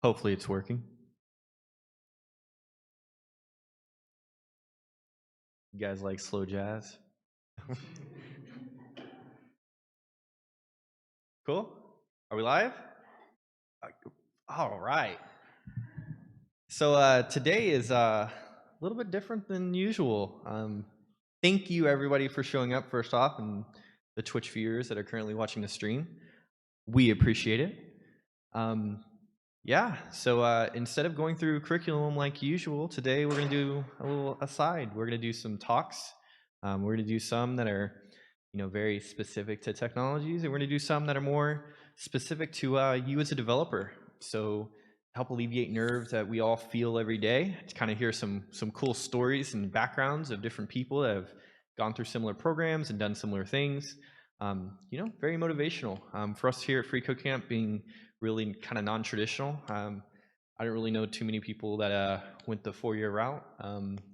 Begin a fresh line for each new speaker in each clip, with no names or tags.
Hopefully it's working. You guys like slow jazz? Cool. Are we live? All right. So today is a little bit different than usual. Thank you everybody for showing up first off, and the Twitch viewers that are currently watching the stream. We appreciate it. So instead of going through curriculum like usual, today we're going to do a little aside. We're going to do some talks. We're going to do some that are, very specific to technologies, and we're going to do some that are more specific to you as a developer. So help alleviate nerves that we all feel every day, to kind of hear some cool stories and backgrounds of different people that have gone through similar programs and done similar things. Very motivational for us here at FreeCodeCamp, being really kind of non-traditional. I don't really know too many people that went the 4-year route.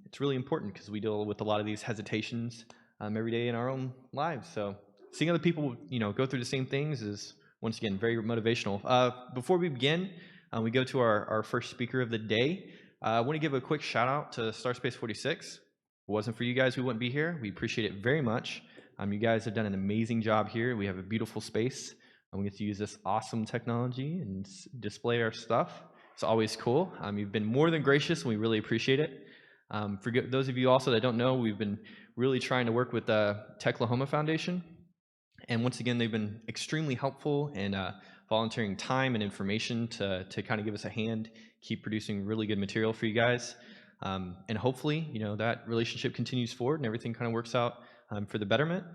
It's really important because we deal with a lot of these hesitations every day in our own lives. So seeing other people, go through the same things is, once again, very motivational. Before we begin, we go to our first speaker of the day. I want to give a quick shout out to Starspace 46. If it wasn't for you guys, we wouldn't be here. We appreciate it very much. You guys have done an amazing job here. We have a beautiful space, and we get to use this awesome technology and display our stuff. It's always cool. You've been more than gracious, and we really appreciate it. For those of you also that don't know, we've been really trying to work with the Techlahoma Foundation. And once again, they've been extremely helpful and volunteering time and information to kind of give us a hand, keep producing really good material for you guys. And hopefully, that relationship continues forward and everything kind of works out for the betterment.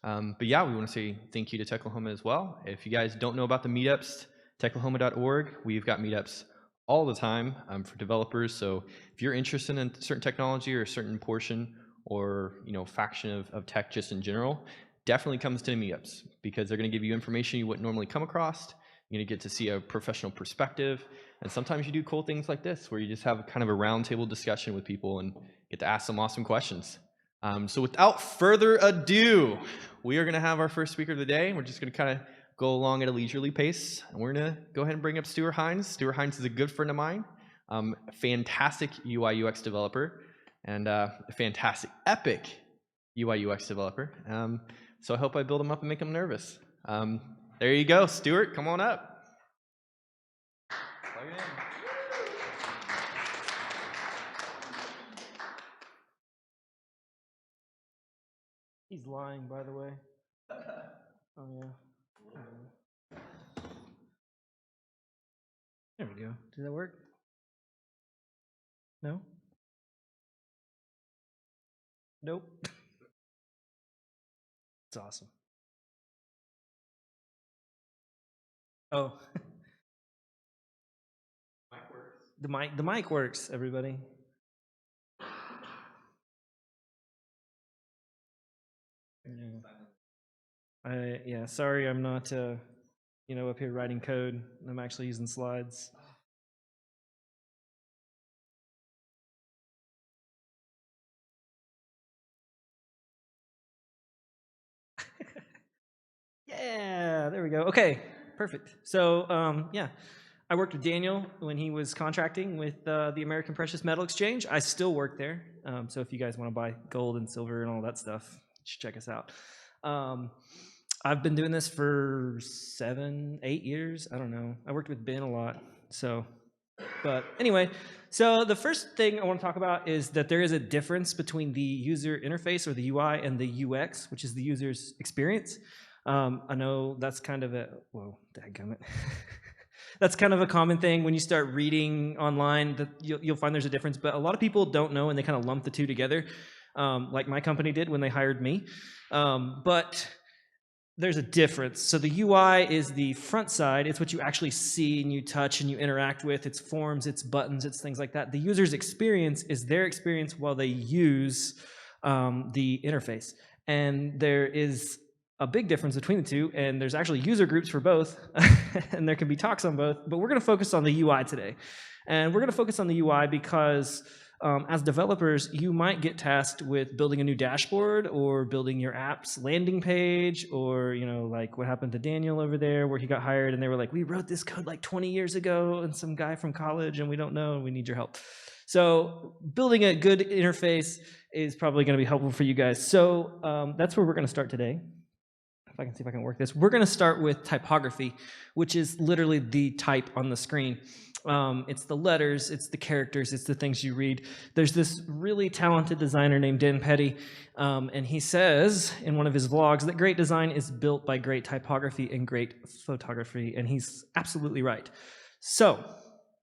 But yeah, we want to say thank you to Techlahoma as well. If you guys don't know about the meetups, techlahoma.org, we've got meetups all the time for developers. So if you're interested in certain technology or a certain portion or faction of tech just in general, definitely comes to the meetups, because they're going to give you information you wouldn't normally come across. You're going to get to see a professional perspective, and sometimes you do cool things like this where you just have kind of a roundtable discussion with people and get to ask some awesome questions. So without further ado, we are going to have our first speaker of the day. We're just going to kind of go along at a leisurely pace, and we're going to go ahead and bring up Stuart Hines. Stuart Hines is a good friend of mine, a fantastic UI UX developer, and a fantastic, epic UI UX developer. So I hope I build him up and make him nervous. There you go, Stuart, come on up. Plug it in.
He's lying, by the way. Oh, yeah. There we go. Did that work? No? Nope. It's awesome. Oh. The mic works, everybody. Yeah. Sorry, I'm not up here writing code. I'm actually using slides. Yeah, there we go. Okay, perfect. So, yeah, I worked with Daniel when he was contracting with the American Precious Metal Exchange. I still work there. So if you guys want to buy gold and silver and all that stuff, you should check us out. I've been doing this for 7, 8 years. I don't know. I worked with Ben a lot. But anyway, so the first thing I want to talk about is that there is a difference between the user interface, or the UI, and the UX, which is the user's experience. I know that's kind of dadgummit. That's kind of a common thing when you start reading online, that you'll find there's a difference, but a lot of people don't know, and they kind of lump the two together, like my company did when they hired me. But there's a difference. So the UI is the front side. It's what you actually see and you touch and you interact with. It's forms, it's buttons, it's things like that. The user's experience is their experience while they use the interface. And there is a big difference between the two, and there's actually user groups for both, and there can be talks on both, but we're going to focus on the UI today. And we're going to focus on the UI because As developers, you might get tasked with building a new dashboard or building your app's landing page, or like what happened to Daniel over there where he got hired and they were like, we wrote this code like 20 years ago and some guy from college and we don't know and we need your help. So building a good interface is probably going to be helpful for you guys. So that's where we're going to start today. If I can see if I can work this. We're going to start with typography, which is literally the type on the screen. It's the letters, it's the characters, it's the things you read. There's this really talented designer named Dan Petty, and he says in one of his vlogs that great design is built by great typography and great photography, and he's absolutely right. So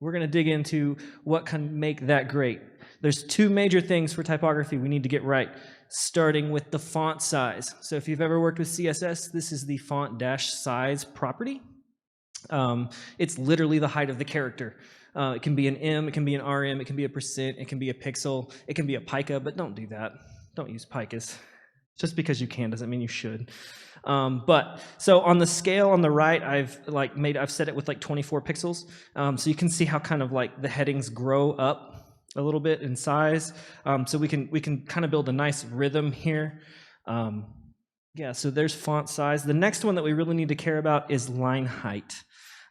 we're going to dig into what can make that great. There's two major things for typography we need to get right, starting with the font size. So if you've ever worked with CSS, this is the font dash size property. It's literally the height of the character. It can be an M, it can be an RM, it can be a percent, it can be a pixel, it can be a pica, but don't do that. Don't use picas. Just because you can doesn't mean you should. But so on the scale on the right, I've set it with like 24 pixels, so you can see how kind of like the headings grow up a little bit in size. So we can kind of build a nice rhythm here. Yeah, so there's font size. The next one that we really need to care about is line height.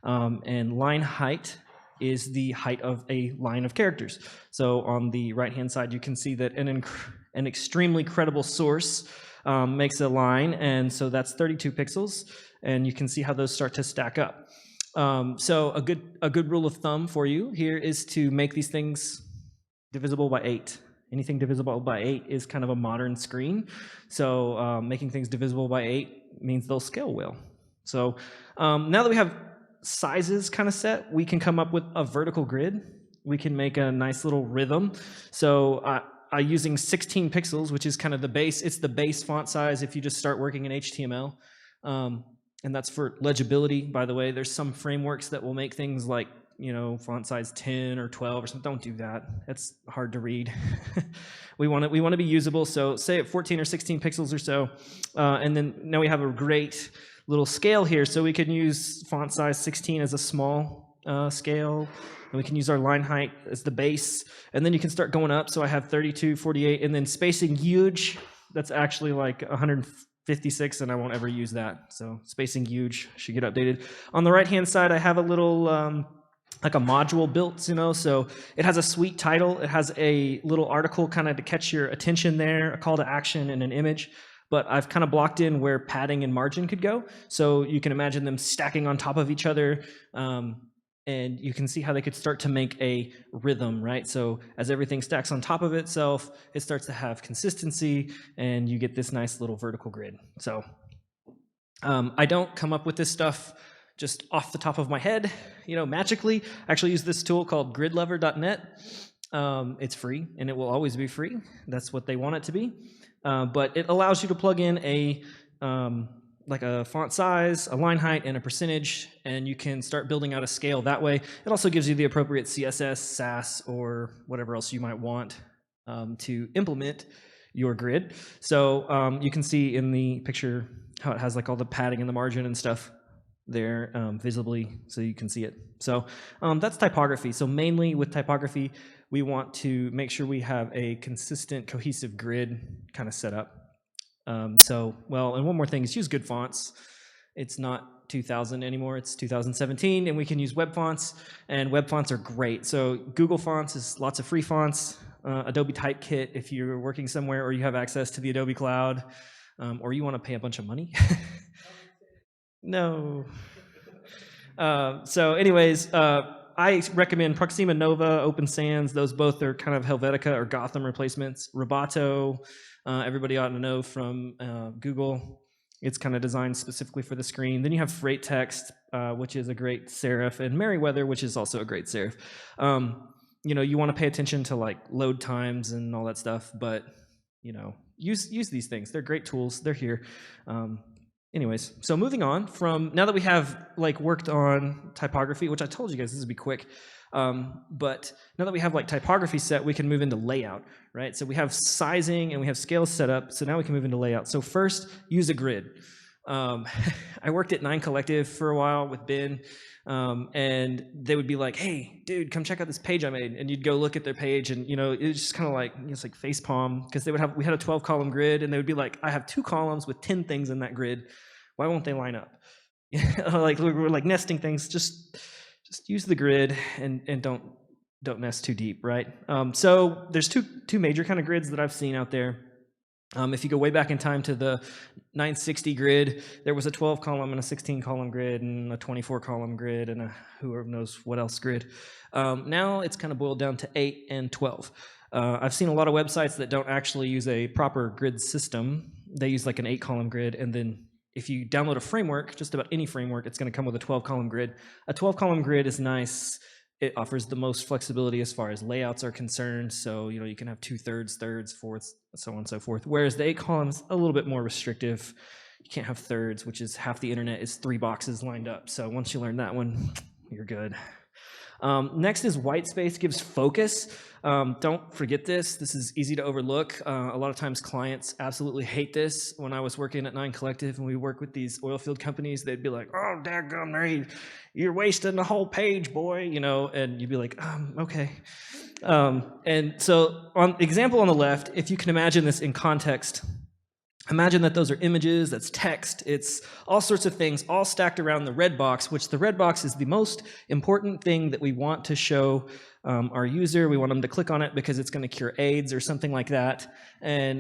And line height is the height of a line of characters. So on the right-hand side, you can see that an extremely credible source makes a line, and so that's 32 pixels, and you can see how those start to stack up. So a good rule of thumb for you here is to make these things divisible by 8. Anything divisible by 8 is kind of a modern screen. So making things divisible by 8 means they'll scale well. So now that we have sizes kind of set, we can come up with a vertical grid. We can make a nice little rhythm. So using 16 pixels, which is kind of the base, it's the base font size if you just start working in HTML. And that's for legibility, by the way. There's some frameworks that will make things like font size 10 or 12 or something. Don't do that. It's hard to read. we want to be usable. So say at 14 or 16 pixels or so. And then now we have a great little scale here. So we can use font size 16 as a small scale. And we can use our line height as the base. And then you can start going up. So I have 32, 48, and then spacing huge. That's actually like 156, and I won't ever use that. So spacing huge should get updated. On the right-hand side, I have a little like a module built, so it has a sweet title. It has a little article kind of to catch your attention there, a call to action and an image. But I've kind of blocked in where padding and margin could go. So you can imagine them stacking on top of each other. And you can see how they could start to make a rhythm, right? So as everything stacks on top of itself, it starts to have consistency, and you get this nice little vertical grid. So I don't come up with this stuff just off the top of my head, magically. I actually use this tool called gridlover.net. It's free, and it will always be free. That's what they want it to be. But it allows you to plug in like a font size, a line height, and a percentage, and you can start building out a scale that way. It also gives you the appropriate CSS, SAS, or whatever else you might want to implement your grid. So you can see in the picture how it has like all the padding and the margin and stuff there visibly, so you can see it. So that's typography. So mainly with typography, we want to make sure we have a consistent, cohesive grid kind of set up. And one more thing is use good fonts. It's not 2000 anymore, it's 2017, and we can use web fonts, and web fonts are great. So Google Fonts is lots of free fonts, Adobe Typekit if you're working somewhere or you have access to the Adobe Cloud, or you want to pay a bunch of money. No. So anyways, I recommend Proxima Nova, Open Sans. Those both are kind of Helvetica or Gotham replacements. Roboto, everybody ought to know from Google. It's kind of designed specifically for the screen. Then you have Freight Text, which is a great serif, and Merriweather, which is also a great serif. You want to pay attention to like load times and all that stuff, but use these things. They're great tools. They're here. Anyways, so moving on from, now that we have like worked on typography, which I told you guys this would be quick, but now that we have like typography set, we can move into layout, right? So we have sizing and we have scales set up, so now we can move into layout. So first, use a grid. Um, I worked at 9 Collective for a while with Ben, and they would be like, "Hey, dude, come check out this page I made." And you'd go look at their page, and it was just kind of like it's like facepalm because we had a 12-column grid, and they would be like, "I have 2 columns with 10 things in that grid. Why won't they line up?" Like we're like nesting things. Just use the grid and don't nest too deep, right? So there's two major kind of grids that I've seen out there. If you go way back in time to the 960 grid, there was a 12-column and a 16-column grid and a 24-column grid and a whoever knows what else grid. Now it's kind of boiled down to 8 and 12. I've seen a lot of websites that don't actually use a proper grid system. They use like an 8-column grid, and then if you download a framework, just about any framework, it's going to come with a 12-column grid. A 12-column grid is nice. It offers the most flexibility as far as layouts are concerned. So, you can have 2/3, thirds, fourths, so on and so forth. Whereas the 8 columns, a little bit more restrictive. You can't have thirds, which is half the internet is 3 boxes lined up. So once you learn that one, you're good. Next is white space gives focus. Don't forget this. This is easy to overlook. A lot of times clients absolutely hate this. When I was working at 9 Collective and we work with these oil field companies, they'd be like, "Oh, daggum, you're wasting the whole page, boy," and you'd be like, "Okay." And so on example on the left, if you can imagine this in context, imagine that those are images, that's text, it's all sorts of things all stacked around the red box, which the red box is the most important thing that we want to show our user. We want them to click on it because it's going to cure AIDS or something like that. And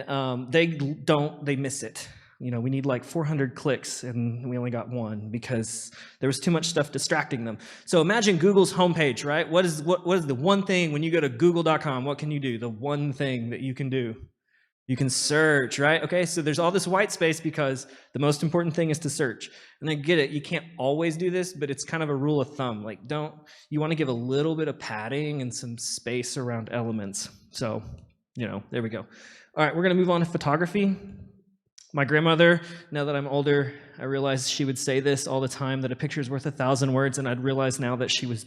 they miss it. We need like 400 clicks and we only got 1 because there was too much stuff distracting them. So imagine Google's homepage, right? What is the one thing when you go to google.com, what can you do? The one thing that you can do? You can search, right? Okay, so there's all this white space because the most important thing is to search. And I get it, you can't always do this, but it's kind of a rule of thumb. Like, you want to give a little bit of padding and some space around elements. So, there we go. All right, we're going to move on to photography. My grandmother, now that I'm older, I realized she would say this all the time, that a picture is worth 1,000 words, and I'd realize now that she was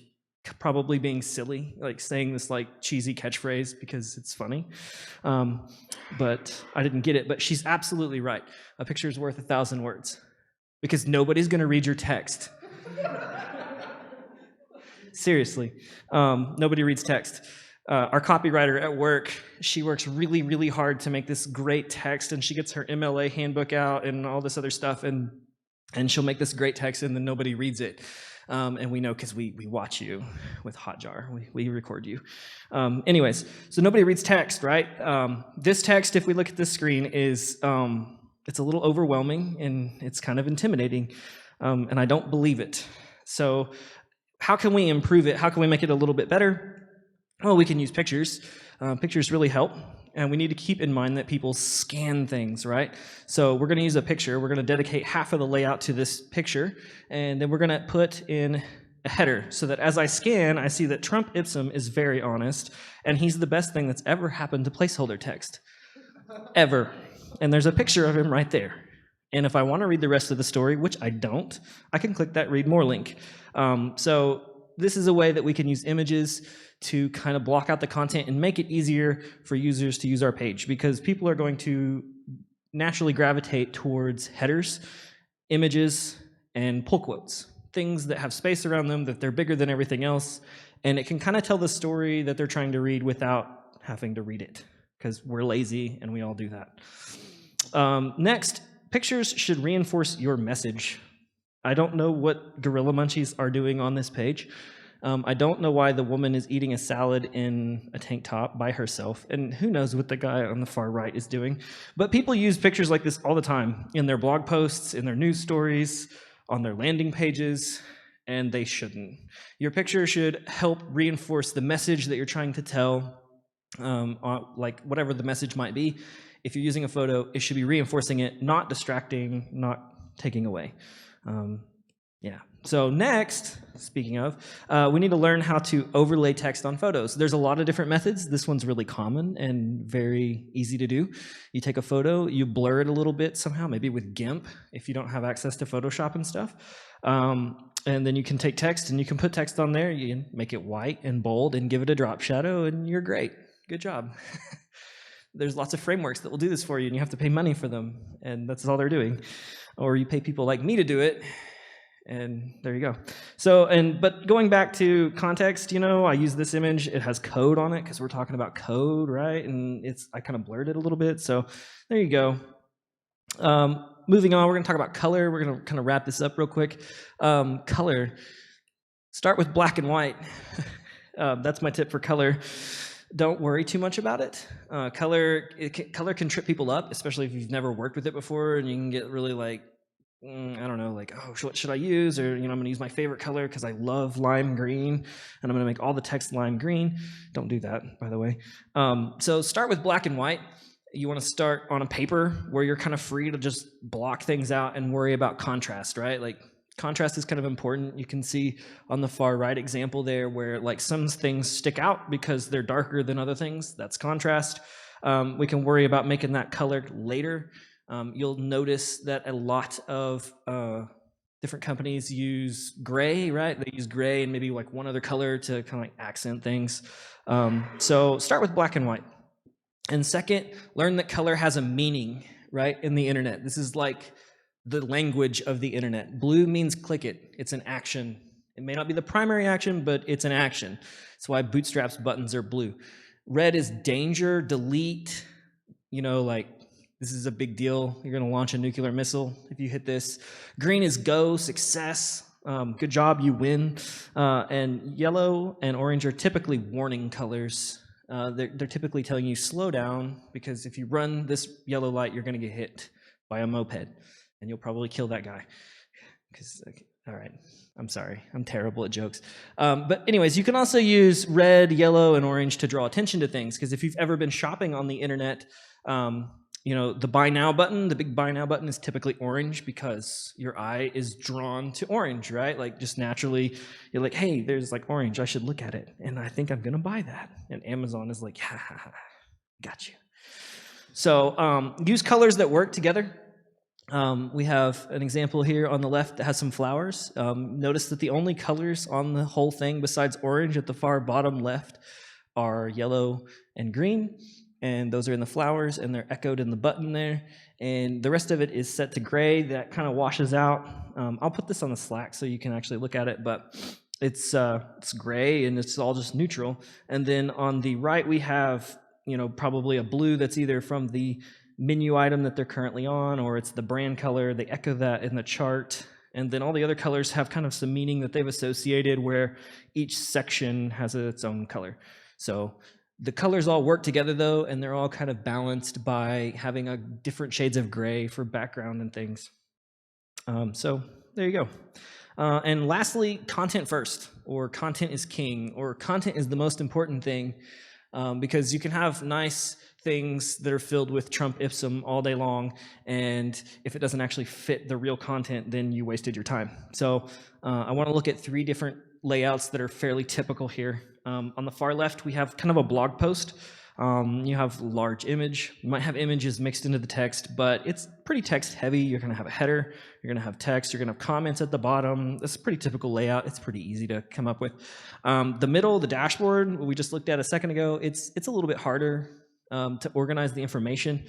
probably being silly, like saying this like cheesy catchphrase because it's funny. But I didn't get it. But she's absolutely right. A picture is worth 1,000 words because nobody's going to read your text. Seriously, nobody reads text. Our copywriter at work, she works really, really hard to make this great text, and she gets her MLA handbook out and all this other stuff, and she'll make this great text, and then nobody reads it. And we know because we watch you with Hotjar. We record you. Anyways, so nobody reads text, right? This text, if we look at this screen, is it's a little overwhelming and it's kind of intimidating, and I don't believe it. So how can we improve it? How can we make it a little bit better? Well, we can use pictures. Pictures really help. And we need to keep in mind that people scan things, right? So we're going to use a picture. We're going to dedicate half of the layout to this picture, and then we're going to put in a header so that as I scan, I see that Trump Ipsum is very honest, and he's the best thing that's ever happened to placeholder text, ever. And there's a picture of him right there. And if I want to read the rest of the story, which I don't, I can click that Read More link. So this is a way that we can use images to kind of block out the content and make it easier for users to use our page, because people are going to naturally gravitate towards headers, images, and pull quotes, things that have space around them, that they're bigger than everything else, and it can kind of tell the story that they're trying to read without having to read it, because we're lazy and we all do that. Next, pictures should reinforce your message. I don't know what Gorilla Munchies are doing on this page. I don't know why the woman is eating a salad in a tank top by herself, and who knows what the guy on the far right is doing. But people use pictures like this all the time in their blog posts, in their news stories, on their landing pages, and they shouldn't. Your picture should help reinforce the message that you're trying to tell, like whatever the message might be. If you're using a photo, it should be reinforcing it, not distracting, not taking away. Yeah. So next, speaking of, we need to learn how to overlay text on photos. There's a lot of different methods. This one's really common and very easy to do. You take a photo, you blur it a little bit somehow, maybe with GIMP if you don't have access to Photoshop and stuff. And then you can take text and you can put text on there. You can make it white and bold and give it a drop shadow, and you're great. Good job. There's lots of frameworks that will do this for you, and you have to pay money for them, and that's all they're doing. or you pay people like me to do it, and there you go. So, but going back to context, I use this image. It has code on it because we're talking about code, right? And I kind of blurred it a little bit. So there you go. Moving on, we're going to talk about color. We're going to kind of wrap this up real quick. Color. Start with black and white. That's my tip for color. Don't worry too much about it. Color can trip people up, especially if you've never worked with it before, and you can get really like, I don't know, like, oh, what should I use? Or, I'm going to use my favorite color because I love lime green, and I'm going to make all the text lime green. Don't do that, by the way. So start with black and white. You want to start on a paper where you're kind of free to just block things out and worry about contrast, right? Like, contrast is kind of important. You can see on the far right example there where like some things stick out because they're darker than other things. That's contrast. We can worry about making that color later. You'll notice that a lot of different companies use gray, right? They use gray and maybe like one other color to kind of like accent things. So start with black and white. And second, learn that color has a meaning, right, in the internet. This is like the language of the internet. Blue means click it. It's an action. It may not be the primary action, but it's an action. That's why Bootstrap's buttons are blue. Red is danger, delete, like this is a big deal. You're going to launch a nuclear missile if you hit this. Green is go, success. Good job, you win. And yellow and orange are typically warning colors. They're typically telling you slow down because if you run this yellow light, you're going to get hit by a moped, and you'll probably kill that guy. All right, I'm sorry, I'm terrible at jokes. But anyways, you can also use red, yellow, and orange to draw attention to things, because if you've ever been shopping on the internet, the buy now button, the big buy now button is typically orange because your eye is drawn to orange, right? Like just naturally, you're like, hey, there's like orange, I should look at it, and I think I'm gonna buy that. And Amazon is like, ha ha ha, got you. So use colors that work together. We have an example here on the left that has some flowers. Notice that the only colors on the whole thing besides orange at the far bottom left are yellow and green, and those are in the flowers, and they're echoed in the button there. And the rest of it is set to gray. That kind of washes out. I'll put this on the Slack so you can actually look at it, but it's gray, and it's all just neutral. And then on the right, we have probably a blue that's either from the menu item that they're currently on, or it's the brand color. They echo that in the chart. And then all the other colors have kind of some meaning that they've associated where each section has its own color. So the colors all work together though, and they're all kind of balanced by having different shades of gray for background and things. So there you go. And lastly, content first, or content is king, or content is the most important thing, because you can have nice things that are filled with Trump ipsum all day long, and if it doesn't actually fit the real content, then you wasted your time. So I want to look at 3 different layouts that are fairly typical here. On the far left, we have kind of a blog post. You have large image. You might have images mixed into the text, but it's pretty text heavy. You're going to have a header. You're going to have text. You're going to have comments at the bottom. That's a pretty typical layout. It's pretty easy to come up with. The middle, the dashboard, we just looked at a second ago, it's a little bit harder to organize the information.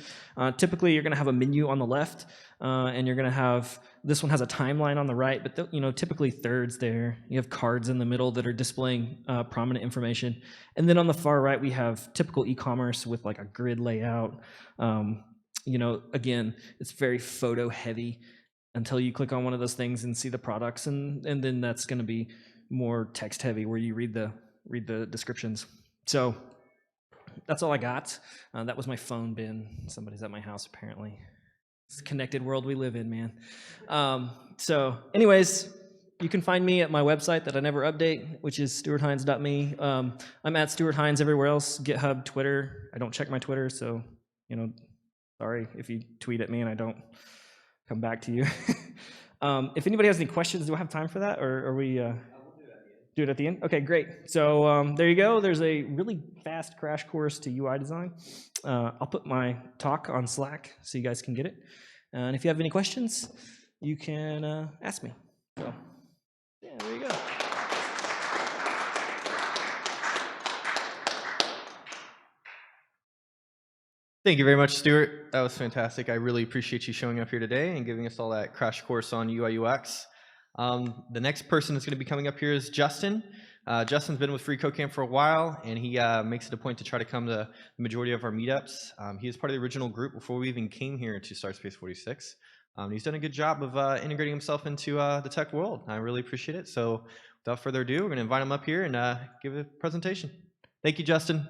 Typically, you're going to have a menu on the left, and you're going to have, this one has a timeline on the right, but typically thirds there. You have cards in the middle that are displaying prominent information. And then on the far right, we have typical e-commerce with like a grid layout. Again, it's very photo heavy until you click on one of those things and see the products, and then that's going to be more text heavy where you read the descriptions. So that's all I got. That was my phone bin. Somebody's at my house, apparently. It's the connected world we live in, man. So anyways, you can find me at my website that I never update, which is stuarthines.me. I'm at Stuart Hines everywhere else, GitHub, Twitter. I don't check my Twitter, so, sorry if you tweet at me and I don't come back to you. If anybody has any questions, do I have time for that, or are we... Do it at the end? Okay, great. So there you go. There's a really fast crash course to UI design. I'll put my talk on Slack so you guys can get it. And if you have any questions, you can ask me. So, yeah, there you go.
Thank you very much, Stuart. That was fantastic. I really appreciate you showing up here today and giving us all that crash course on UI UX. The next person that's going to be coming up here is Justin. Justin's been with FreeCodeCamp for a while, and he makes it a point to try to come to the majority of our meetups. He was part of the original group before we even came here to Start Space 46. He's done a good job of integrating himself into the tech world. I really appreciate it. So without further ado, we're going to invite him up here and give a presentation. Thank you, Justin.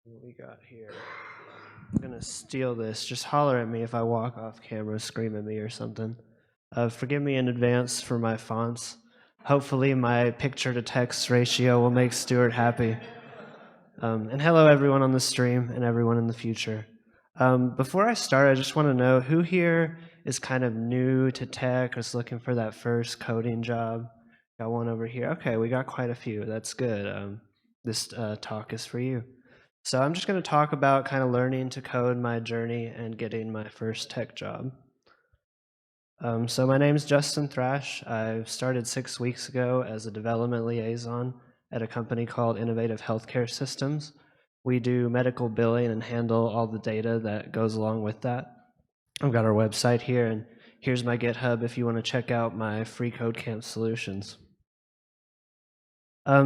What we got here? I'm gonna steal this. Just holler at me if I walk off camera, scream at me or something. Forgive me in advance for my fonts. Hopefully my picture to text ratio will make Stuart happy. And hello everyone on the stream and everyone in the future. Before I start, I just want to know who here is kind of new to tech or is looking for that first coding job. Got one over here. Okay, we got quite a few. That's good. This talk is for you. So I'm just going to talk about kind of learning to code, my journey, and getting my first tech job. So my name's Justin Thrash. I started 6 weeks ago as a development liaison at a company called Innovative Healthcare Systems. We do medical billing and handle all the data that goes along with that. I've got our website here, and here's my GitHub if you want to check out my FreeCodeCamp solutions.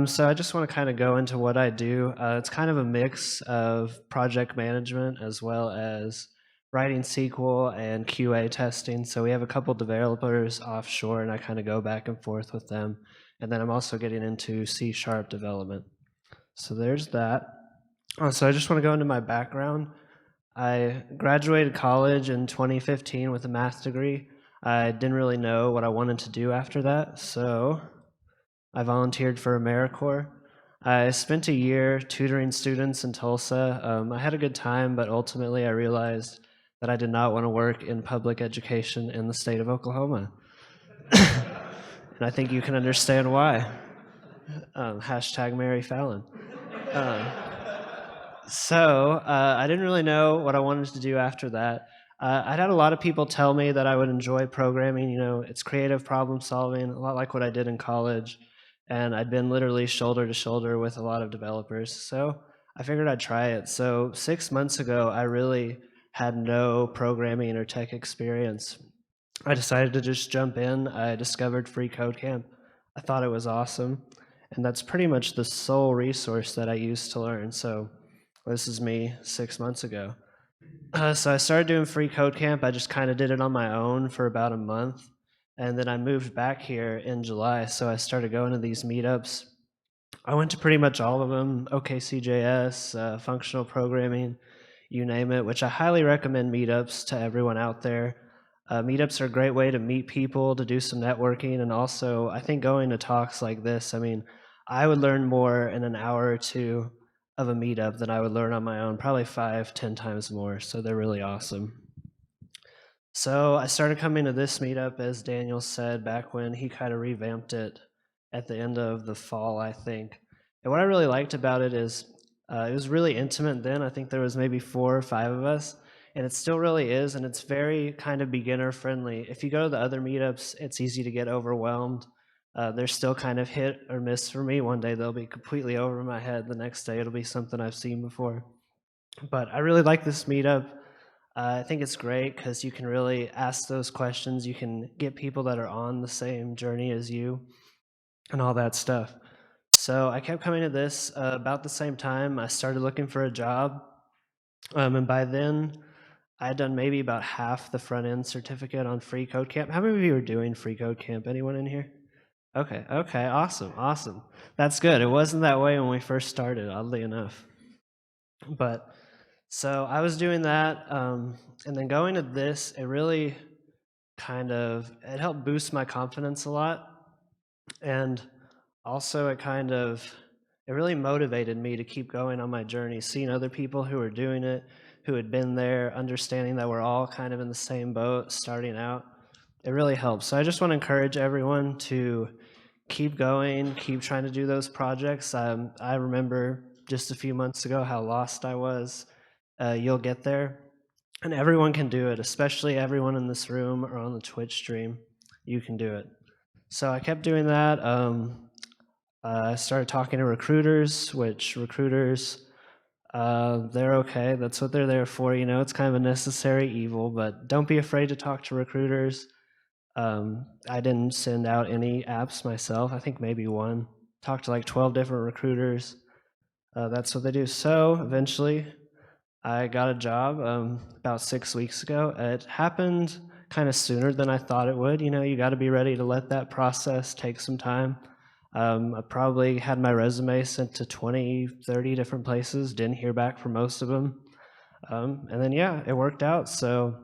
So I just want to kind of go into what I do. It's kind of a mix of project management as well as writing SQL and QA testing. So we have a couple developers offshore, and I kind of go back and forth with them. And then I'm also getting into C# development. So there's that. So I just want to go into my background. I graduated college in 2015 with a math degree. I didn't really know what I wanted to do after that, so I volunteered for AmeriCorps. I spent a year tutoring students in Tulsa. I had a good time, but ultimately I realized that I did not want to work in public education in the state of Oklahoma. And I think you can understand why. Hashtag Mary Fallon. So I didn't really know what I wanted to do after that. I'd had a lot of people tell me that I would enjoy programming. You know, it's creative problem solving, a lot like what I did in college. And I'd been literally shoulder to shoulder with a lot of developers. So I figured I'd try it. So 6 months ago, I really had no programming or tech experience. I decided to just jump in. I discovered FreeCodeCamp. I thought it was awesome. And that's pretty much the sole resource that I used to learn. So this is me 6 months ago. So I started doing FreeCodeCamp. I just kind of did it on my own for about a month. And then I moved back here in July, so I started going to these meetups. I went to pretty much all of them, OKC.JS, functional programming, you name it, which I highly recommend meetups to everyone out there. Meetups are a great way to meet people, to do some networking, and also I think going to talks like this, I mean, I would learn more in an hour or two of a meetup than I would learn on my own, probably 5-10 times more, so they're really awesome. So I started coming to this meetup, as Daniel said, back when he kind of revamped it at the end of the fall, I think. And what I really liked about it is it was really intimate then. I think there was maybe 4 or 5 of us, and it still really is, and it's very kind of beginner friendly. If you go to the other meetups, it's easy to get overwhelmed. They're still kind of hit or miss for me. One day they'll be completely over my head. The next day it'll be something I've seen before. But I really like this meetup. I think it's great because you can really ask those questions. You can get people that are on the same journey as you and all that stuff. So I kept coming to this about the same time. I started looking for a job. And by then, I had done maybe about half the front-end certificate on FreeCodeCamp. How many of you are doing FreeCodeCamp? Anyone in here? Okay, awesome. That's good. It wasn't that way when we first started, oddly enough. But so I was doing that, and then going to this, it really it helped boost my confidence a lot, and also it really motivated me to keep going on my journey, seeing other people who were doing it, who had been there, understanding that we're all kind of in the same boat, starting out. It really helps. So I just want to encourage everyone to keep going, keep trying to do those projects. I remember just a few months ago how lost I was. You'll get there. And everyone can do it, especially everyone in this room or on the Twitch stream. You can do it. So I kept doing that. I started talking to recruiters, which recruiters, they're okay. That's what they're there for. You know, it's kind of a necessary evil, but don't be afraid to talk to recruiters. I didn't send out any apps myself. I think maybe one. Talked to like 12 different recruiters. That's what they do. So eventually, I got a job about 6 weeks ago. It happened kind of sooner than I thought it would. You know, you got to be ready to let that process take some time. I probably had my resume sent to 20, 30 different places, didn't hear back from most of them. And then, yeah, it worked out. So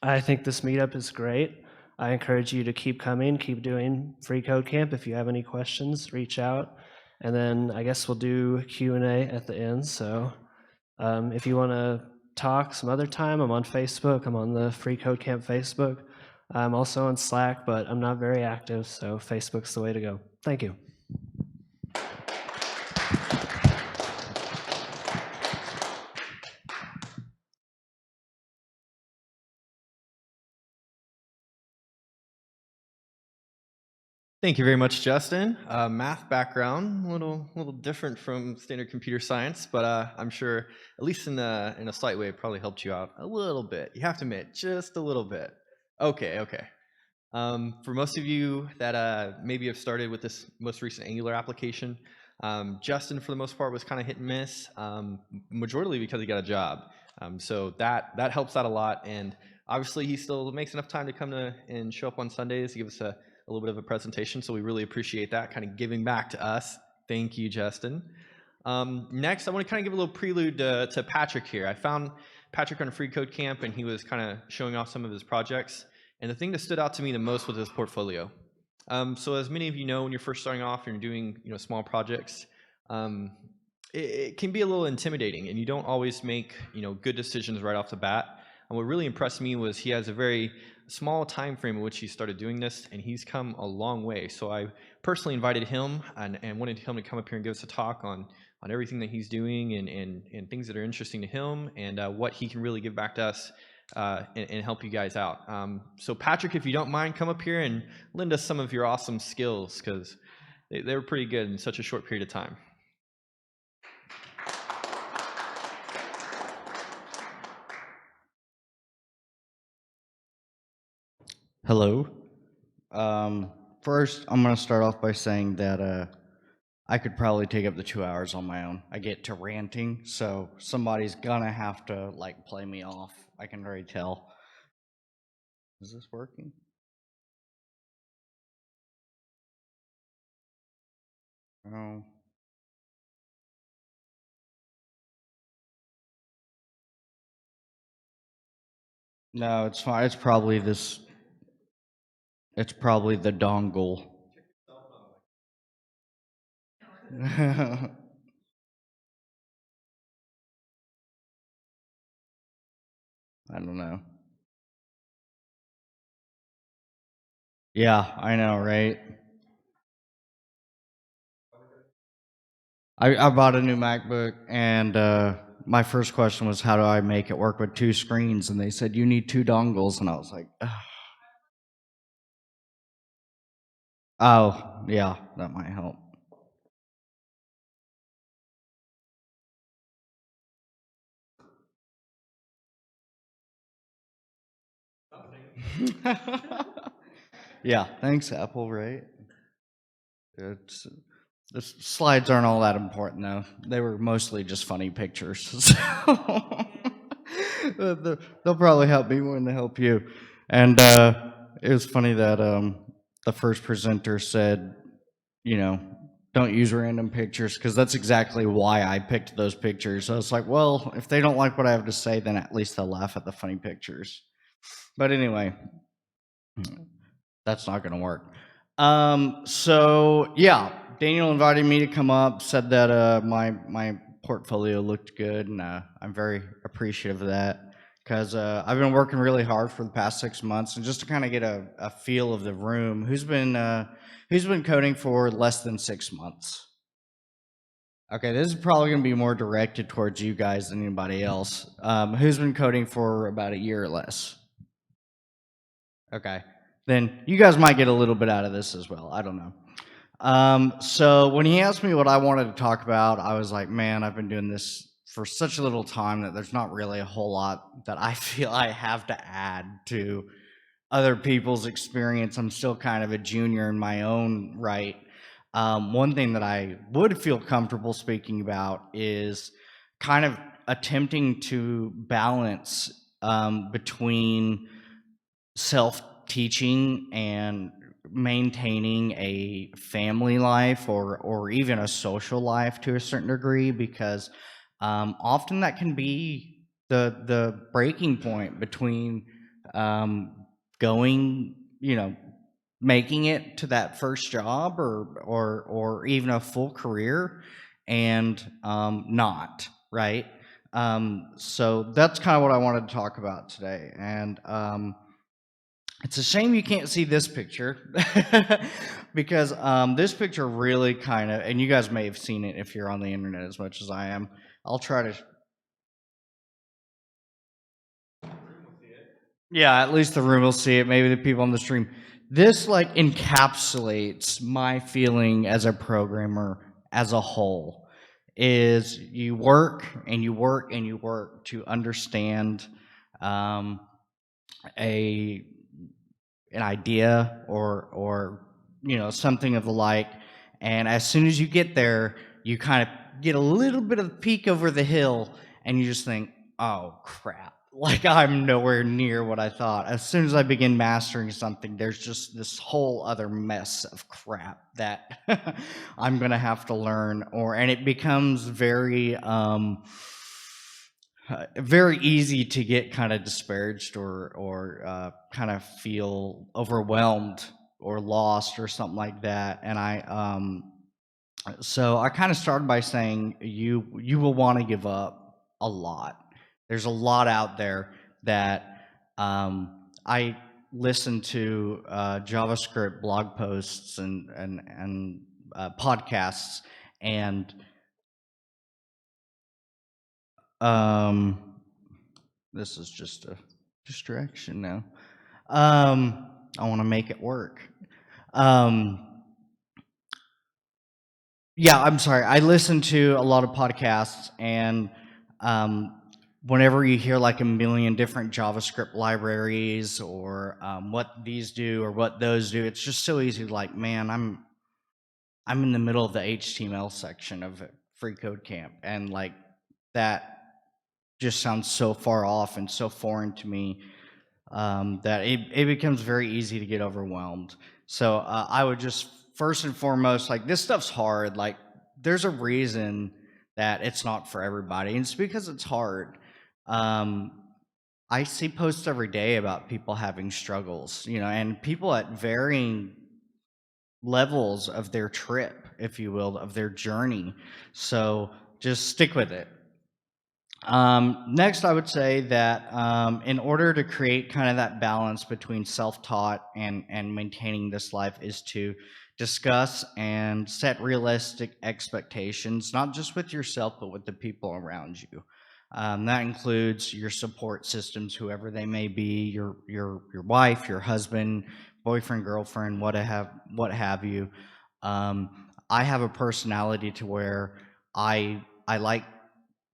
I think this meetup is great. I encourage you to keep coming, keep doing Free Code Camp. If you have any questions, reach out. And then I guess we'll do Q&A at the end. So if you want to talk some other time, I'm on Facebook. I'm on the Free Code Camp Facebook. I'm also on Slack, but I'm not very active, so Facebook's the way to go. Thank you.
Thank you very much, Justin. Math background, a little different from standard computer science, but I'm sure, at least in a slight way, it probably helped you out a little bit. You have to admit, just a little bit. Okay. For most of you that maybe have started with this most recent Angular application, Justin, for the most part, was kind of hit and miss, majorly because he got a job. So that helps out a lot, and obviously he still makes enough time to come to and show up on Sundays to give us a little bit of a presentation, so we really appreciate that, kind of giving back to us. Thank you, Justin. Next, I want to kind of give a little prelude to Patrick here. I found Patrick on Free Code Camp, and he was kind of showing off some of his projects. And the thing that stood out to me the most was his portfolio. So as many of you know, when you're first starting off and you're doing small projects, it can be a little intimidating, and you don't always make good decisions right off the bat. And what really impressed me was he has a very small time frame in which he started doing this, and he's come a long way. So I personally invited him and wanted him to come up here and give us a talk on everything that he's doing and things that are interesting to him, and what he can really give back to us and help you guys out. So Patrick, if you don't mind, come up here and lend us some of your awesome skills, because they were pretty good in such a short period of time.
Hello. First, I'm going to start off by saying that I could probably take up the 2 hours on my own. I get to ranting, so somebody's going to have to play me off. I can already tell. Is this working? Oh. No, it's fine. It's probably this. It's probably the dongle. I don't know. Yeah, I know, right? I bought a new MacBook, and my first question was, how do I make it work with 2 screens? And they said, you need 2 dongles, and I was like, ugh. Oh, yeah, that might help. Yeah, thanks, Apple, right? It's, the slides aren't all that important, though. They were mostly just funny pictures. So they'll probably help me more than they help you. And it was funny that the first presenter said, don't use random pictures, because that's exactly why I picked those pictures. So it's like, well, if they don't like what I have to say, then at least they'll laugh at the funny pictures. But anyway, that's not going to work. So yeah, Daniel invited me to come up, said that my portfolio looked good, and I'm very appreciative of that, because I've been working really hard for the past 6 months, and just to kind of get a feel of the room. Who's been coding for less than 6 months? Okay, this is probably going to be more directed towards you guys than anybody else. Who's been coding for about a year or less? Okay, then you guys might get a little bit out of this as well. I don't know. So when he asked me what I wanted to talk about, I was like, man, I've been doing this for such a little time that there's not really a whole lot that I feel I have to add to other people's experience. I'm still kind of a junior in my own right. One thing that I would feel comfortable speaking about is kind of attempting to balance between self-teaching and maintaining a family life or even a social life to a certain degree, because often that can be the breaking point between going, making it to that first job or even a full career and not, right? So that's kind of what I wanted to talk about today. And it's a shame you can't see this picture because this picture really kind of, and you guys may have seen it if you're on the internet as much as I am. I'll try to. Yeah, at least the room will see it. Maybe the people on the stream. This like encapsulates my feeling as a programmer as a whole. Is you work and you work and you work to understand a an idea or something of the like, and as soon as you get there, you kind of get a little bit of a peek over the hill, and you just think, oh crap, like I'm nowhere near what I thought. As soon as I begin mastering something, there's just this whole other mess of crap that I'm gonna have to learn, and it becomes very easy to get kind of disparaged or kind of feel overwhelmed or lost or something like that. And so I kind of started by saying you will want to give up a lot. There's a lot out there that I listen to JavaScript blog posts and podcasts, and this is just a distraction now. I want to make it work. Yeah, I'm sorry. I listen to a lot of podcasts, and whenever you hear like a million different JavaScript libraries or what these do or what those do, it's just so easy to like, man, I'm in the middle of the HTML section of FreeCodeCamp, and like that just sounds so far off and so foreign to me that it becomes very easy to get overwhelmed. So I would just first and foremost, like, this stuff's hard. Like, there's a reason that it's not for everybody, and it's because it's hard. I see posts every day about people having struggles, and people at varying levels of their trip, if you will, of their journey. So just stick with it. Next, I would say that in order to create kind of that balance between self-taught and maintaining this life is to discuss and set realistic expectations, not just with yourself, but with the people around you. That includes your support systems, whoever they may be, your wife, your husband, boyfriend, girlfriend, what have you. I have a personality to where I like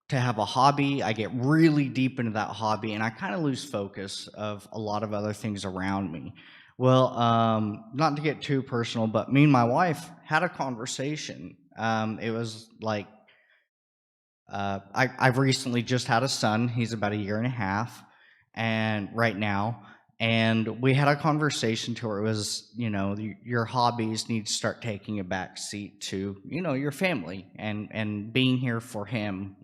to have a hobby. I get really deep into that hobby, and I kind of lose focus of a lot of other things around me. Well, not to get too personal, but me and my wife had a conversation. It was like, I've recently just had a son. He's about a year and a half, and right now, and we had a conversation to where it was, your hobbies need to start taking a back seat to, your family and being here for him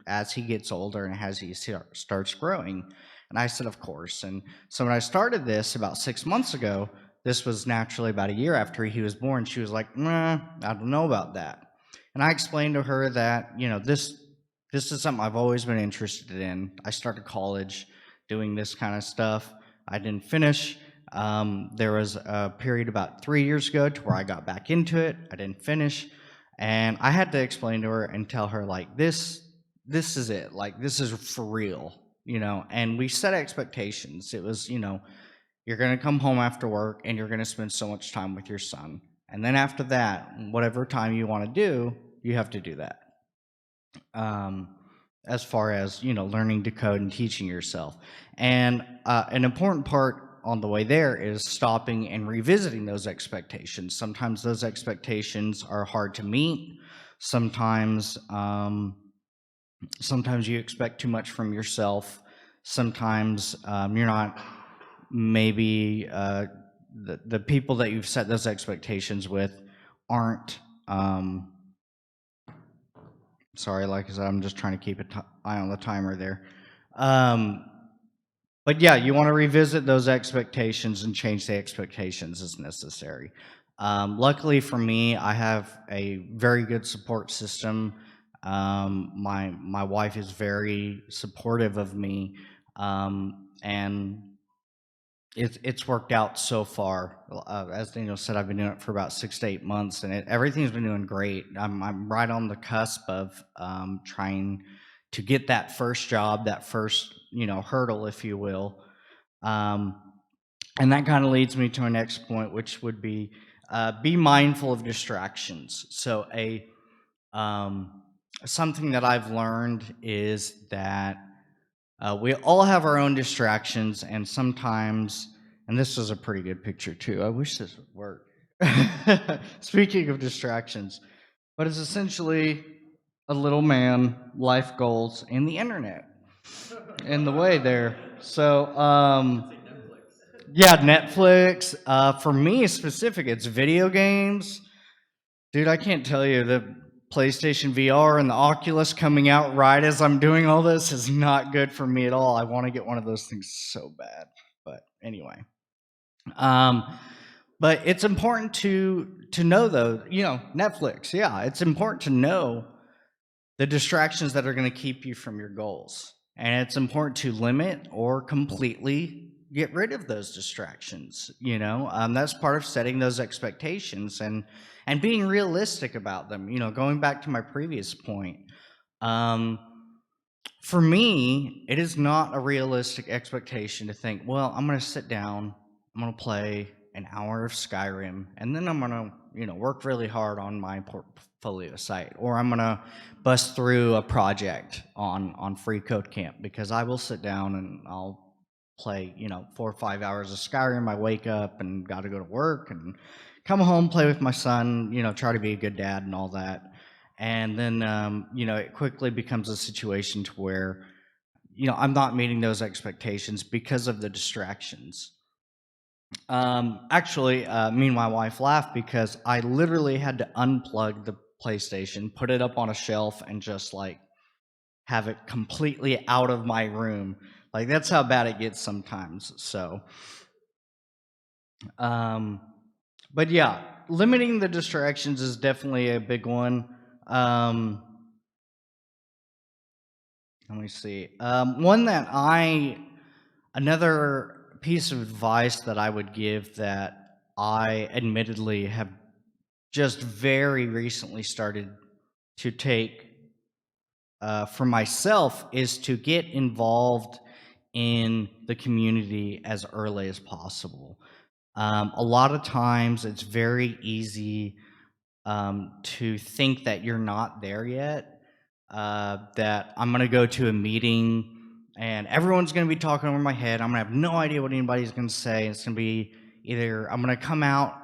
as he gets older and as he starts growing. And I said, of course. And so when I started this about 6 months ago, this was naturally about a year after he was born. She was like, nah, I don't know about that. And I explained to her that, this is something I've always been interested in. I started college doing this kind of stuff. I didn't finish. There was a period about 3 years ago to where I got back into it. I didn't finish. And I had to explain to her and tell her, like, this is it. Like, this is for real, and we set expectations. It was, you're going to come home after work and you're going to spend so much time with your son. And then after that, whatever time you want to do, you have to do that. As far as, learning to code and teaching yourself. And an important part on the way there is stopping and revisiting those expectations. Sometimes those expectations are hard to meet. Sometimes you expect too much from yourself. Sometimes you're not, maybe the people that you've set those expectations with aren't, sorry, like I said, I'm just trying to keep an eye on the timer there. But yeah, you want to revisit those expectations and change the expectations as necessary. Luckily for me, I have a very good support system. My wife is very supportive of me, and it's worked out so far. As Daniel said, I've been doing it for about 6 to 8 months, and everything's been doing great. I'm right on the cusp of trying to get that first job, that first hurdle, if you will. And that kind of leads me to my next point, which would be mindful of distractions. So something that I've learned is that we all have our own distractions, and sometimes, and this is a pretty good picture too. I wish this would work. Speaking of distractions, but it's essentially a little man, life goals, and the internet in the way there. So, yeah, Netflix. For me specific, it's video games. Dude, I can't tell you, the PlayStation VR and the Oculus coming out right as I'm doing all this is not good for me at all. I want to get one of those things so bad. But anyway. But it's important to know, though, Netflix, yeah, it's important to know the distractions that are going to keep you from your goals. And it's important to limit or completely get rid of those distractions. That's part of setting those expectations and being realistic about them. Going back to my previous point, for me, it is not a realistic expectation to think, well, I'm going to sit down, I'm going to play an hour of Skyrim, and then I'm going to, work really hard on my portfolio site, or I'm going to bust through a project on FreeCodeCamp, because I will sit down and I'll play, 4 or 5 hours of Skyrim. I wake up and got to go to work and come home, play with my son, try to be a good dad and all that. And then, it quickly becomes a situation to where, I'm not meeting those expectations because of the distractions. Actually, me and my wife laughed because I literally had to unplug the PlayStation, put it up on a shelf, and just like have it completely out of my room. Like, that's how bad it gets sometimes. So, but yeah, limiting the distractions is definitely a big one. Let me see. Another piece of advice that I would give that I admittedly have just very recently started to take for myself is to get involved in the community as early as possible. A lot of times it's very easy to think that you're not there yet, that I'm going to go to a meeting and everyone's going to be talking over my head. I'm going to have no idea what anybody's going to say. It's going to be either I'm going to come out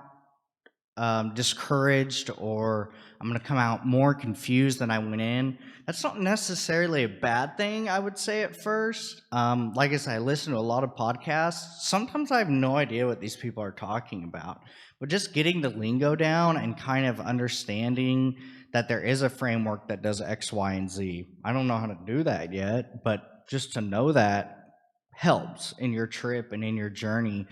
discouraged, or I'm going to come out more confused than I went in. That's not necessarily a bad thing, I would say, at first. Like I said, I listen to a lot of podcasts. Sometimes I have no idea what these people are talking about. But just getting the lingo down and kind of understanding that there is a framework that does X, Y, and Z. I don't know how to do that yet, but just to know that helps in your trip and in your journey.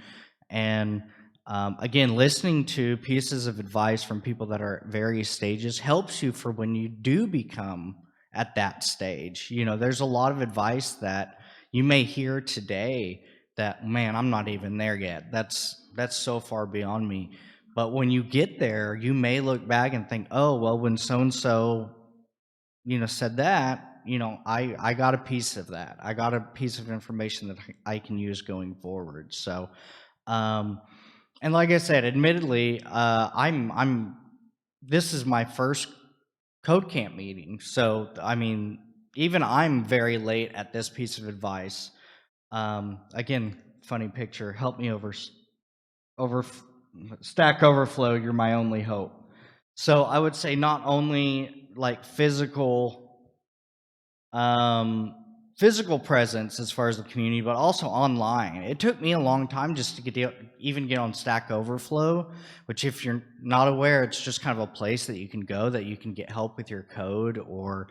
And again, listening to pieces of advice from people that are at various stages helps you for when you do become at that stage. There's a lot of advice that you may hear today that, man, I'm not even there yet. That's so far beyond me. But when you get there, you may look back and think, oh, well, when so-and-so, said that, I got a piece of that. I got a piece of information that I can use going forward. So, and like I said, admittedly, this is my first code camp meeting. So, I mean, even I'm very late at this piece of advice. Again, funny picture. Help me over Stack Overflow. You're my only hope. So I would say not only like physical presence as far as the community, but also online. It took me a long time just to even get on Stack Overflow, which, if you're not aware, it's just kind of a place that you can go that you can get help with your code, or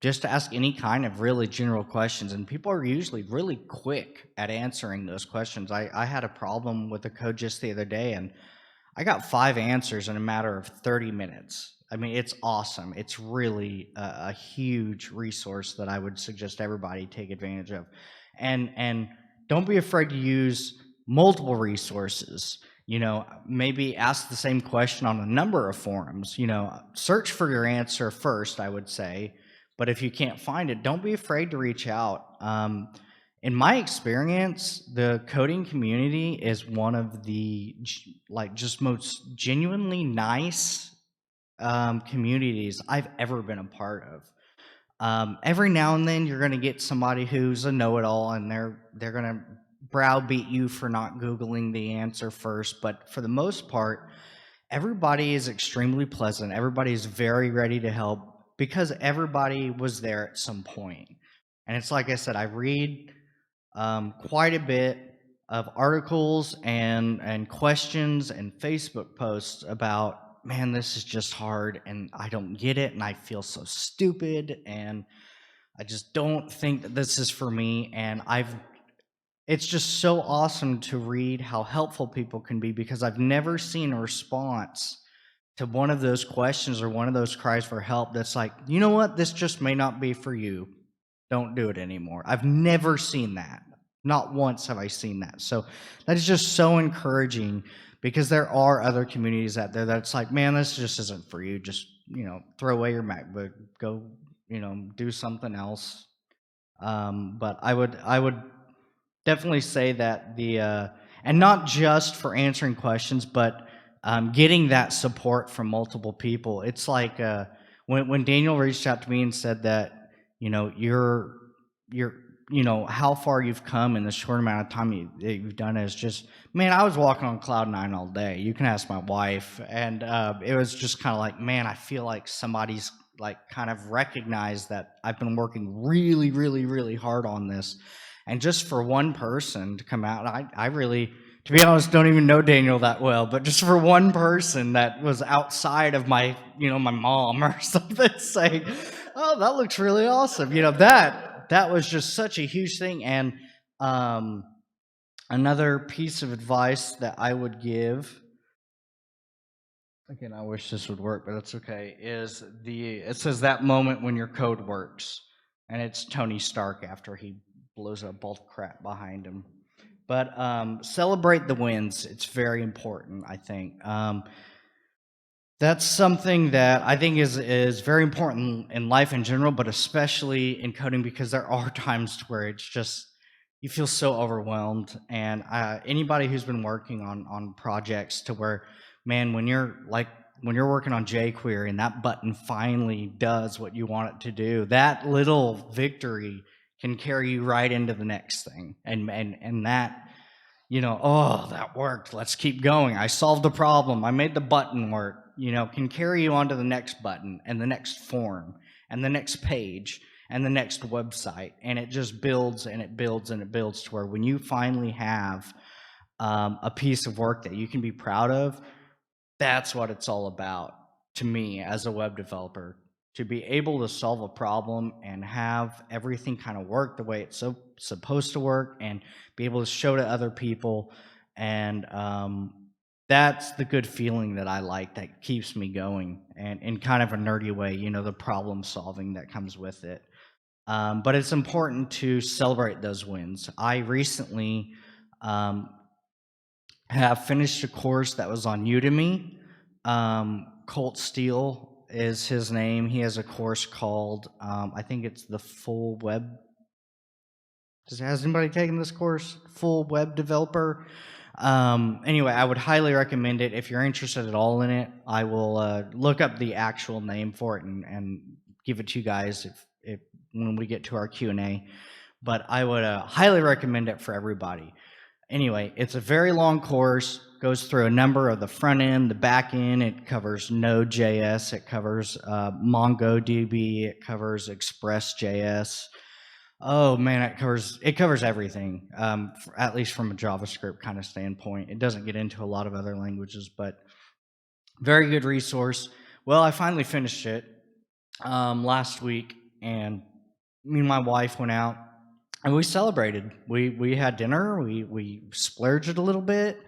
just to ask any kind of really general questions. And people are usually really quick at answering those questions. I had a problem with the code just the other day, and I got 5 answers in a matter of 30 minutes. I mean, it's awesome. It's really a huge resource that I would suggest everybody take advantage of. And don't be afraid to use multiple resources. Maybe ask the same question on a number of forums. Search for your answer first, I would say. But if you can't find it, don't be afraid to reach out. In my experience, the coding community is one of the just most genuinely nice communities I've ever been a part of. Every now and then, you're going to get somebody who's a know-it-all, and they're going to browbeat you for not Googling the answer first. But for the most part, everybody is extremely pleasant. Everybody is very ready to help because everybody was there at some point. And it's like I said, I read quite a bit of articles and questions and Facebook posts about, man, this is just hard, and I don't get it, and I feel so stupid, and I just don't think that this is for me. And it's just so awesome to read how helpful people can be, because I've never seen a response to one of those questions or one of those cries for help that's like, you know what, this just may not be for you. Don't do it anymore. I've never seen that. Not once have I seen that. So that is just so encouraging, because there are other communities out there that's like, man, this just isn't for you. Just, throw away your MacBook, go, do something else. But I would definitely say that and not just for answering questions, but getting that support from multiple people. It's like when Daniel reached out to me and said that, you're how far you've come in the short amount of time you've done it is just, man, I was walking on cloud 9 all day. You can ask my wife. And it was just kind of like, man, I feel like somebody's like kind of recognized that I've been working really, really, really hard on this. And just for one person to come out, I really, to be honest, don't even know Daniel that well, but just for one person that was outside of my, my mom or something, saying, oh, that looks really awesome. That was just such a huge thing. And another piece of advice that I would give, again, I wish this would work, but it's okay, it says that moment when your code works. And it's Tony Stark after he blows up all the crap behind him. But celebrate the wins. It's very important, I think. That's something that I think is very important in life in general, but especially in coding, because there are times where it's just, you feel so overwhelmed. And anybody who's been working on projects to where, man, when you're working on jQuery and that button finally does what you want it to do, that little victory can carry you right into the next thing. And that, oh, that worked. Let's keep going. I solved the problem. I made the button work. Can carry you onto the next button and the next form and the next page and the next website. And it just builds and it builds and it builds to where when you finally have a piece of work that you can be proud of, that's what it's all about to me as a web developer. To be able to solve a problem and have everything kind of work the way it's supposed to work, and be able to show to other people. And that's the good feeling that I like, that keeps me going, and in kind of a nerdy way, the problem solving that comes with it. But it's important to celebrate those wins. I recently have finished a course that was on Udemy. Colt Steele is his name. He has a course called, I think it's the Full Web. Has anybody taken this course? Full Web Developer. Anyway, I would highly recommend it. If you're interested at all in it, I will look up the actual name for it and give it to you guys if when we get to our Q&A. But I would highly recommend it for everybody. Anyway, it's a very long course, goes through a number of the front end, the back end. It covers Node.js, it covers MongoDB, it covers Express.js. Oh man, it covers everything, at least from a JavaScript kind of standpoint. It doesn't get into a lot of other languages, but very good resource. Well, I finally finished it last week, and me and my wife went out and we celebrated. We had dinner. We splurged a little bit,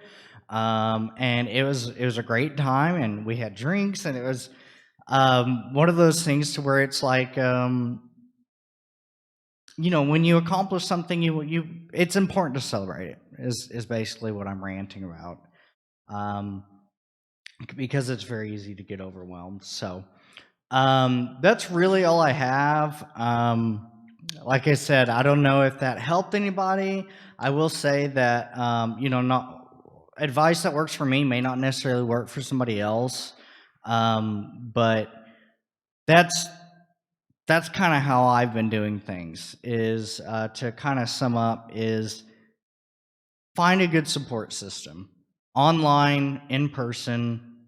and it was a great time. And we had drinks, and it was one of those things to where it's like, you know, when you accomplish something, it's important to celebrate it. Is basically what I'm ranting about, because it's very easy to get overwhelmed. So that's really all I have. Like I said, I don't know if that helped anybody. I will say that, you know, not advice that works for me may not necessarily work for somebody else. But that's kind of how I've been doing things, is to kind of sum up, is find a good support system, online, in person,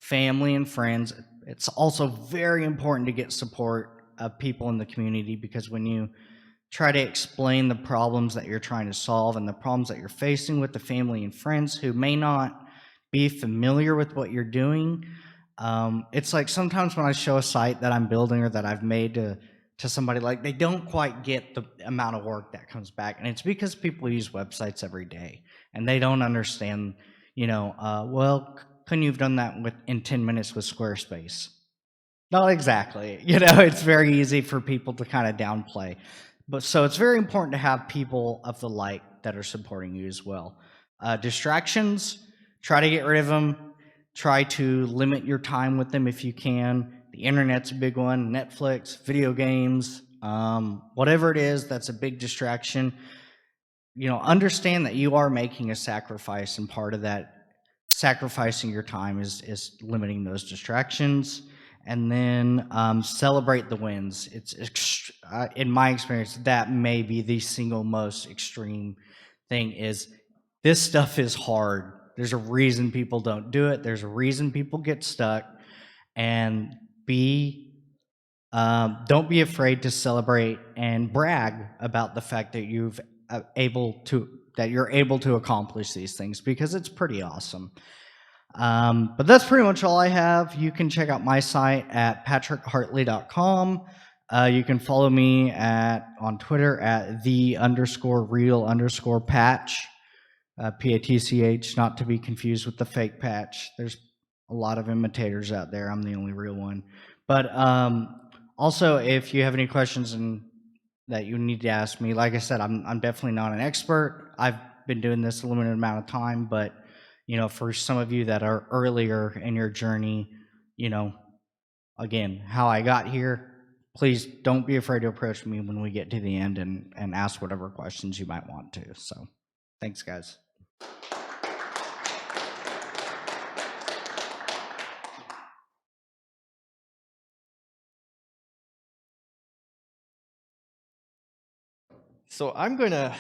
family and friends. It's also very important to get support of people in the community, because when you try to explain the problems that you're trying to solve and the problems that you're facing with the family and friends who may not be familiar with what you're doing, it's like sometimes when I show a site that I'm building or that I've made to somebody, like, they don't quite get the amount of work that comes back, and it's because people use websites every day and they don't understand, you know, well, couldn't you have done that in 10 minutes with Squarespace? Not exactly. You know, it's very easy for people to kind of downplay. But so it's very important to have people of the like that are supporting you as well. Distractions, try to get rid of them. Try to limit your time with them if you can. The internet's a big one. Netflix, video games, whatever it is that's a big distraction. You know, understand that you are making a sacrifice, and part of that sacrificing your time is limiting those distractions. And then celebrate the wins. It's in my experience, that may be the single most extreme thing. Is this stuff is hard. There's a reason people don't do it. There's a reason people get stuck. And don't be afraid to celebrate and brag about the fact that you're able to accomplish these things, because it's pretty awesome. But that's pretty much all I have. You can check out my site at patrickhartley.com. You can follow me on Twitter at _real_patch, PATCH, not to be confused with the fake patch. There's a lot of imitators out there. I'm the only real one. But also, if you have any questions that you need to ask me, like I said, I'm definitely not an expert. I've been doing this a limited amount of time, but you know, for some of you that are earlier in your journey, you know, again, how I got here, please don't be afraid to approach me when we get to the end and ask whatever questions you might want to. So thanks, guys.
So I'm gonna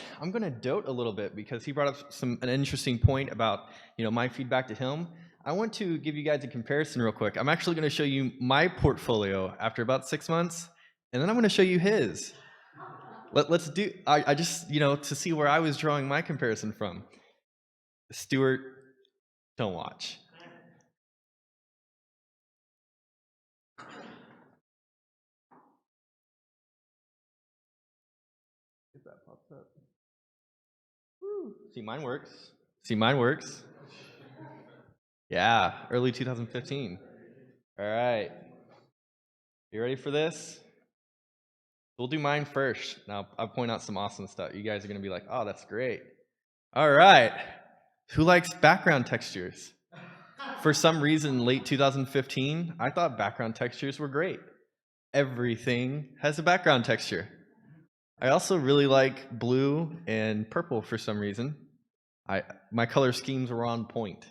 dote a little bit, because he brought up an interesting point about, you know, my feedback to him. I want to give you guys a comparison real quick. I'm actually going to show you my portfolio after about 6 months, and then I'm going to show you his. Let's do. I just, you know, to see where I was drawing my comparison from. Stuart, don't watch. If that pops up. Woo. See, mine works. Yeah, early 2015. All right. You ready for this? We'll do mine first. Now, I'll point out some awesome stuff. You guys are going to be like, oh, that's great. All right. Who likes background textures? For some reason, late 2015, I thought background textures were great. Everything has a background texture. I also really like blue and purple for some reason. My color schemes were on point.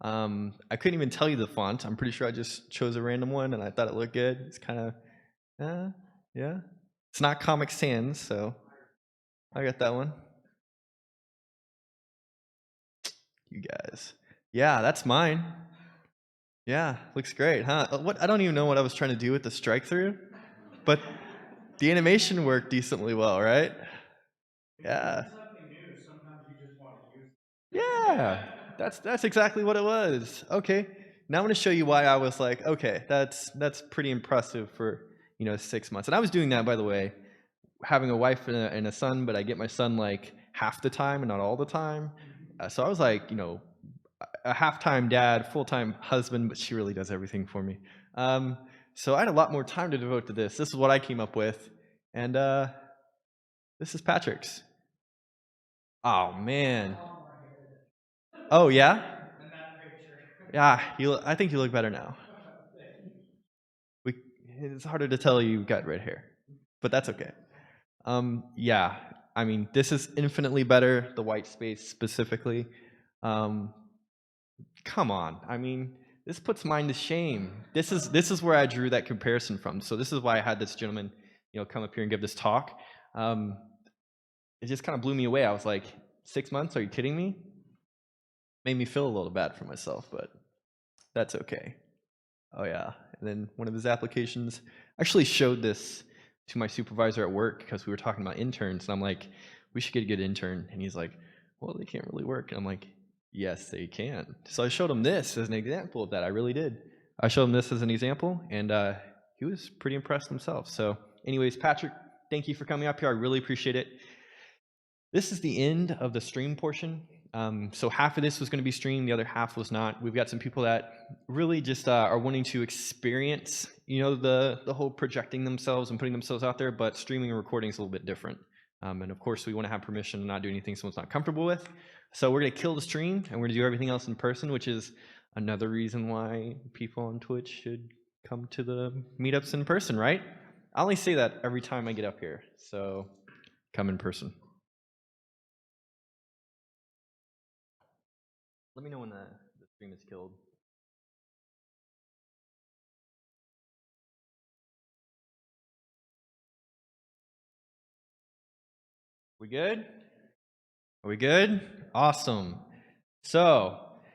I couldn't even tell you the font. I'm pretty sure I just chose a random one and I thought it looked good. It's kind of, yeah. It's not Comic Sans, so I got that one. You guys. Yeah, that's mine. Yeah, looks great, huh? What? I don't even know what I was trying to do with the strike through, but the animation worked decently well, right? Yeah. Yeah, that's exactly what it was. Okay, now I'm going to show you why I was like, okay, that's pretty impressive for 6 months. And I was doing that, by the way, having a wife and a son, but I get my son like half the time and not all the time. So I was like, a half-time dad, full-time husband, but she really does everything for me. So I had a lot more time to devote to this. This is what I came up with, and this is Patrick's. Oh man. Oh yeah. Yeah, I think you look better now. We, it's harder to tell you've got red hair, but that's okay. Yeah, I mean, this is infinitely better. The white space specifically. Um, Come on. I mean, this puts mine to shame. This is where I drew that comparison from. So this is why I had this gentleman, come up here and give this talk. It just kind of blew me away. I was like, 6 months? Are you kidding me? Made me feel a little bad for myself, but that's okay. Oh yeah. And then one of his applications, I actually showed this to my supervisor at work because we were talking about interns, and I'm like, we should get a good intern. And he's like, well, they can't really work. And I'm like, yes, they can. So I showed him this as an example of that. I really did. I showed him this as an example, and he was pretty impressed himself. So anyways, Patrick, thank you for coming up here. I really appreciate it. This is the end of the stream portion. So half of this was going to be streamed, the other half was not. We've got some people that really just are wanting to experience, the whole projecting themselves and putting themselves out there, but streaming and recording is a little bit different. And of course, we want to have permission to not do anything someone's not comfortable with. So we're going to kill the stream, and we're going to do everything else in person, which is another reason why people on Twitch should come to the meetups in person, right? I only say that every time I get up here, so come in person. Let me know when the stream is killed. We good? Are we good? Awesome. So